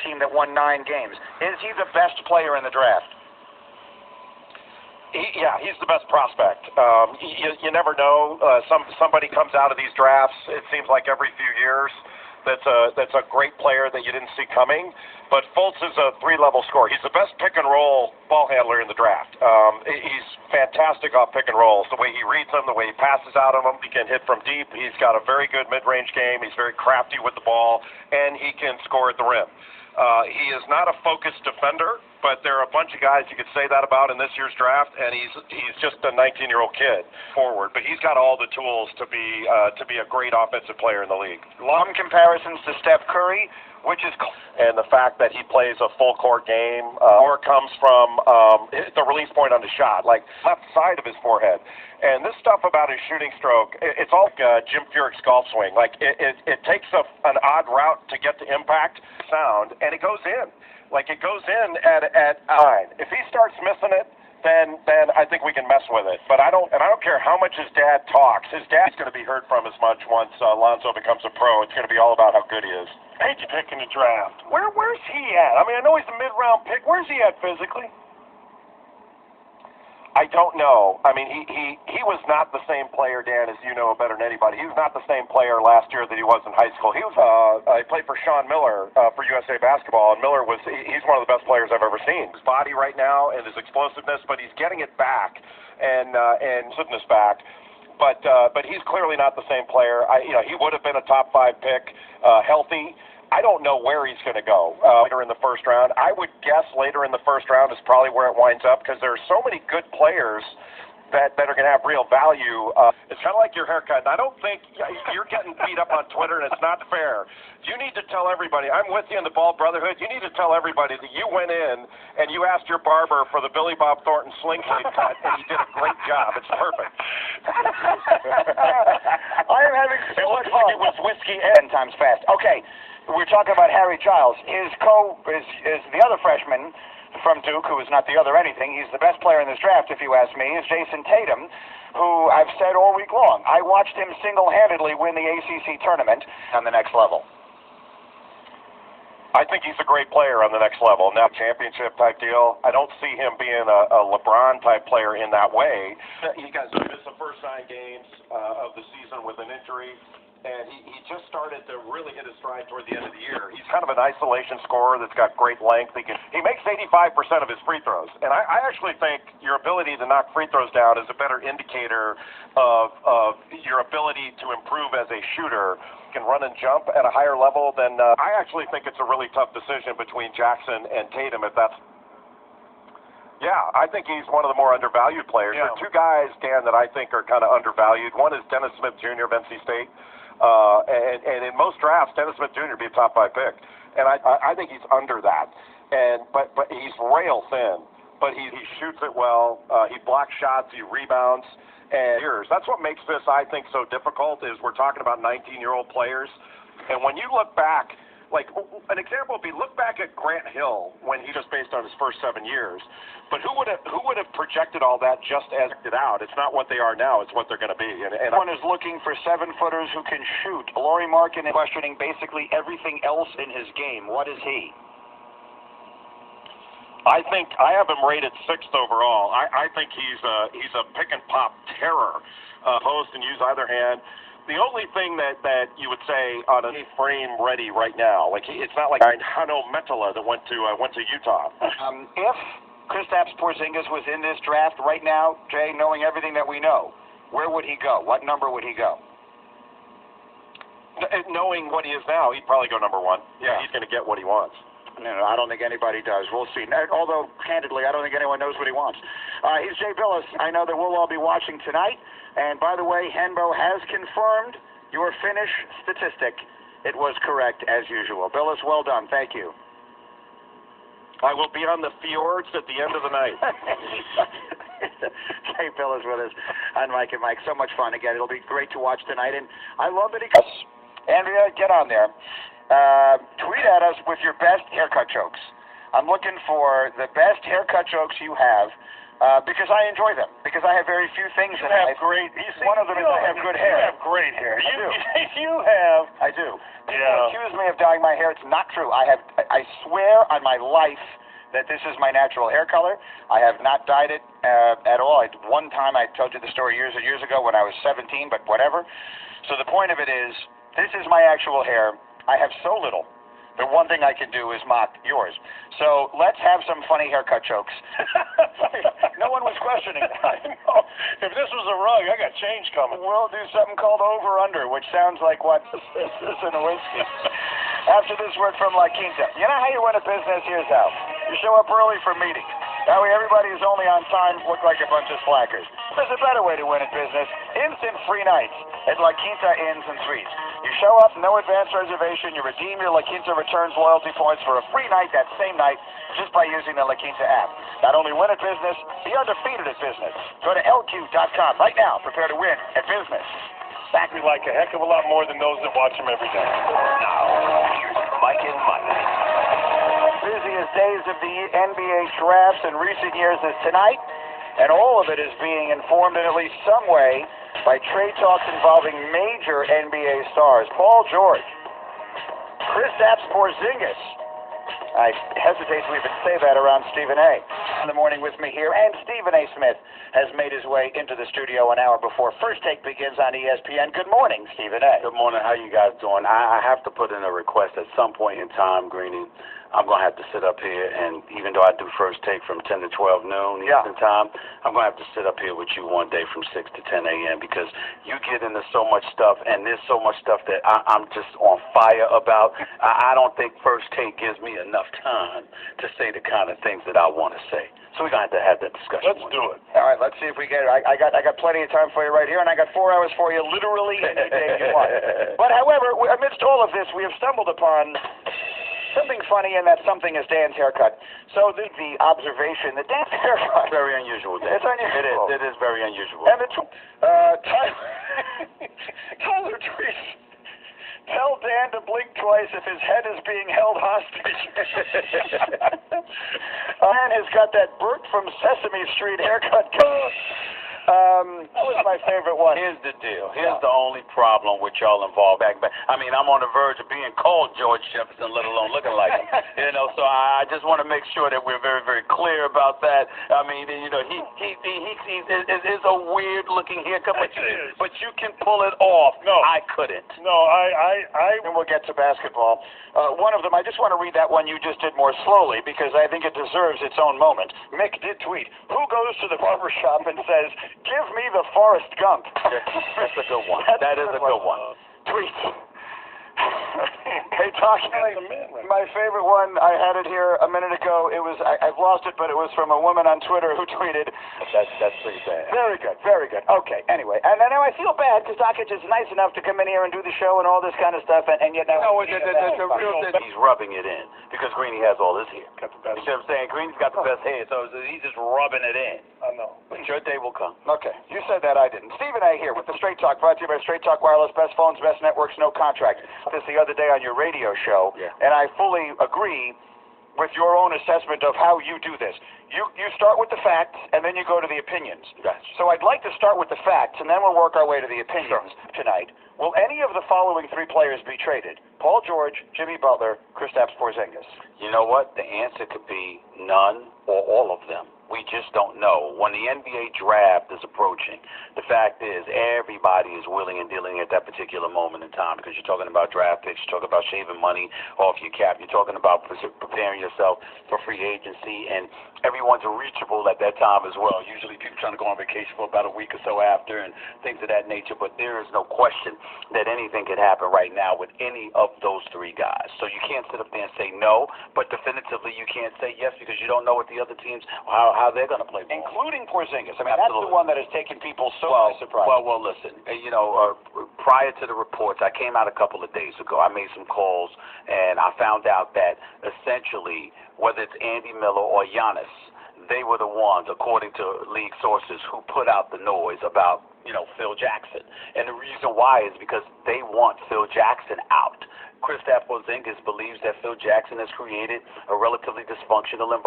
team that won 9 games. Is he the best player in the draft? Yeah, he's the best prospect. You never know. Somebody comes out of these drafts, it seems like every few years, that's a great player that you didn't see coming. But Fultz is a 3-level scorer. He's the best pick-and-roll ball handler in the draft. He's fantastic off pick-and-rolls. The way he reads them, the way he passes out of them, he can hit from deep. He's got a very good mid-range game. He's very crafty with the ball, and he can score at the rim. He is not a focused defender, but there are a bunch of guys you could say that about in this year's draft, and he's just a 19-year-old kid forward. But he's got all the tools to be a great offensive player in the league. Long comparisons to Steph Curry, which is and the fact that he plays a full court game, or comes from the release point on the shot, like left side of his forehead. And this stuff about his shooting stroke, it's all like Jim Furyk's golf swing. Like it takes an odd route to get to impact sound, and it goes in. Like it goes in at 9. If he starts missing it, then I think we can mess with it. But I don't care how much his dad talks. His dad's going to be heard from as much once Lonzo becomes a pro. It's going to be all about how good he is. I hate you picking the draft. Where's he at? I mean, I know he's a mid-round pick. Where's he at physically? I don't know. I mean, he was not the same player, Dan, as you know better than anybody. He was not the same player last year that he was in high school. He played for Sean Miller for USA Basketball, and Miller he's one of the best players I've ever seen. His body right now and his explosiveness, but he's getting it back and fitness back. But he's clearly not the same player. He would have been a top 5 pick, healthy. I don't know where he's going to go later in the first round. I would guess later in the first round is probably where it winds up, because there are so many good players that are going to have real value. It's kind of like your haircut. And I don't think you're getting beat up on Twitter, and it's not fair. You need to tell everybody, I'm with you in the Bald Brotherhood, you need to tell everybody that you went in and you asked your barber for the Billy Bob Thornton sling blade cut, and he did a great job. It's perfect. I am having so much fun. It was whiskey and 10 times fast. Okay. We're talking about Harry Giles. Is the other freshman from Duke, who is not the other anything, he's the best player in this draft, if you ask me, is Jason Tatum, who I've said all week long, I watched him single-handedly win the ACC tournament on the next level. I think he's a great player on the next level. Now, championship type deal, I don't see him being a LeBron type player in that way. He missed the first 9 games of the season with an injury. And he just started to really hit his stride toward the end of the year. He's kind of an isolation scorer that's got great length. He makes 85% of his free throws. And I actually think your ability to knock free throws down is a better indicator of your ability to improve as a shooter. You can run and jump at a higher level than I actually think it's a really tough decision between Jackson and Tatum if that's. Yeah, I think he's one of the more undervalued players. Yeah. There are 2 guys, Dan, that I think are kind of undervalued. One is Dennis Smith Jr. of NC State. And in most drafts, Dennis Smith Jr. would be a top 5 pick, and I think he's under that. But he's rail thin, but he shoots it well. He blocks shots, he rebounds, and that's what makes this, I think, so difficult. Is we're talking about 19-year-old players, and when you look back. Like, an example would be, look back at Grant Hill when he just based on his first 7 years. But who would have projected all that just as it out? It's not what they are now, it's what they're going to be. And everyone is looking for 7-footers who can shoot. Lauri Markkanen is questioning basically everything else in his game. What is he? I think I have him rated 6th overall. I think he's a pick and pop terror. Post and use either hand. The only thing that you would say on a frame ready right now, like it's not like Hano Metala that went to Utah. If Kristaps Porzingis was in this draft right now, Jay, knowing everything that we know, where would he go? What number would he go? Knowing what he is now, he'd probably go number 1. Yeah, he's going to get what he wants. No, I don't think anybody does. We'll see. Although, candidly, I don't think anyone knows what he wants. He's Jay Bilas. I know that we'll all be watching tonight. And by the way, Henbo has confirmed your finish statistic. It was correct, as usual. Bilas, well done. Thank you. I will be on the fjords at the end of the night. Jay Bilas with us on Mike and Mike. So much fun. Again, it'll be great to watch tonight. And I love that he... Andrea, get on there. Tweet at us with your best haircut jokes. I'm looking for the best haircut jokes you have Because I enjoy them. Because I have very few things in life. One of them is I have good hair. You have great hair. I do. You have. I do. People Yeah. accuse me of dyeing my hair. It's not true. I swear on my life that this is my natural hair color. I have not dyed it at all. One time I told you the story years and years ago when I was 17, but whatever. So the point of it is, this is my actual hair. I have so little. The one thing I can do is mock yours. So let's have some funny haircut jokes. No one was questioning that. I know. If this was a rug, I got change coming. We'll do something called over-under, which sounds like what? This is a whiskey. After this word from La Quinta. You know how you win a business? Here's how. You show up early for meetings. That way everybody who's only on time look like a bunch of slackers. There's a better way to win at business. Instant free nights at La Quinta Inns and Suites. You show up, no advance reservation. You redeem your La Quinta Returns loyalty points for a free night that same night just by using the La Quinta app. Not only win at business, be undefeated at business. Go to LQ.com right now. Prepare to win at business. Back we like a heck of a lot more than those that watch him every day. Now, here's Mike and Mike. Busiest days of the NBA drafts in recent years is tonight, and all of it is being informed in at least some way by trade talks involving major NBA stars. Paul George, Kristaps Porzingis. I hesitate to even say that around Stephen A. In the morning with me here, and Stephen A. Smith has made his way into the studio an hour before First Take begins on ESPN. Good morning, Stephen A. Good morning. How you guys doing? I have to put in a request at some point in time, Greeny. I'm going to have to sit up here, and even though I do First Take from 10 to 12 noon Eastern time, I'm going to have to sit up here with you one day from 6 to 10 a.m. because you get into so much stuff, and there's so much stuff that I'm just on fire about. I don't think First Take gives me enough time to say the kind of things that I want to say. So we're going to have that discussion. Let's do it. All right, let's see if we get it. I got plenty of time for you right here, and I got 4 hours for you literally any day you want. But however, amidst all of this, we have stumbled upon something funny, and that something is Dan's haircut. So the observation that Dan's haircut... Very unusual, Dan. It's unusual. It is very unusual. And Tyler tweets, tell Dan to blink twice if his head is being held hostage. Dan has got that Bert from Sesame Street haircut. That was my favorite one. Here's the deal. Here's the only problem with y'all involved back. I mean, I'm on the verge of being called George Jefferson, let alone looking like him. So I just want to make sure that we're very, very clear about that. I mean, he is a weird looking haircut, but you can pull it off. No. I couldn't. No, And we'll get to basketball. One of them, I just want to read that one you just did more slowly because I think it deserves its own moment. Mick did tweet, who goes to the barber shop and says, give me the Forrest Gump? That's a good one. That is a good one. Tweet. Hey, talking. My favorite one, I had it here a minute ago. It was I've lost it, but it was from a woman on Twitter who tweeted. That's pretty bad. Very good, very good. Okay, anyway, and now I feel bad because Dockage is nice enough to come in here and do the show and all this kind of stuff, and yet now he's rubbing it in because Greeny has all this hair. got the best. You see what I'm saying? Greeny's got the best hair, so he's just rubbing it in. I know. But your day will come. Okay, you said that, I didn't. Stephen A. here with the Straight Talk, brought to you by Straight Talk Wireless, best phones, best networks, no contract. This the other day on your radio show, and I fully agree with your own assessment of how you do this. You start with the facts, and then you go to the opinions. Gotcha. So I'd like to start with the facts, and then we'll work our way to the opinions tonight. Will any of the following three players be traded? Paul George, Jimmy Butler, Kristaps Porzingis. You know what? The answer could be none or all of them. We just don't know. When the NBA draft is approaching, the fact is everybody is willing and dealing at that particular moment in time because you're talking about draft picks, you're talking about shaving money off your cap, you're talking about preparing yourself for free agency, and everyone's reachable at that time as well. Usually people trying to go on vacation for about a week or so after and things of that nature, but there is no question that anything could happen right now with any of those three guys. So you can't sit up there and say no, but definitively you can't say yes because you don't know what the other teams, how they're going to play ball. Including Porzingis. I mean, Absolutely. that's the one that has taken people by surprise. Well, listen, prior to the reports, I came out a couple of days ago. I made some calls, and I found out that essentially, whether it's Andy Miller or Giannis, they were the ones, according to league sources, who put out the noise about, Phil Jackson. And the reason why is because they want Phil Jackson out. Kristaps Porzingis believes that Phil Jackson has created a relatively dysfunctional environment.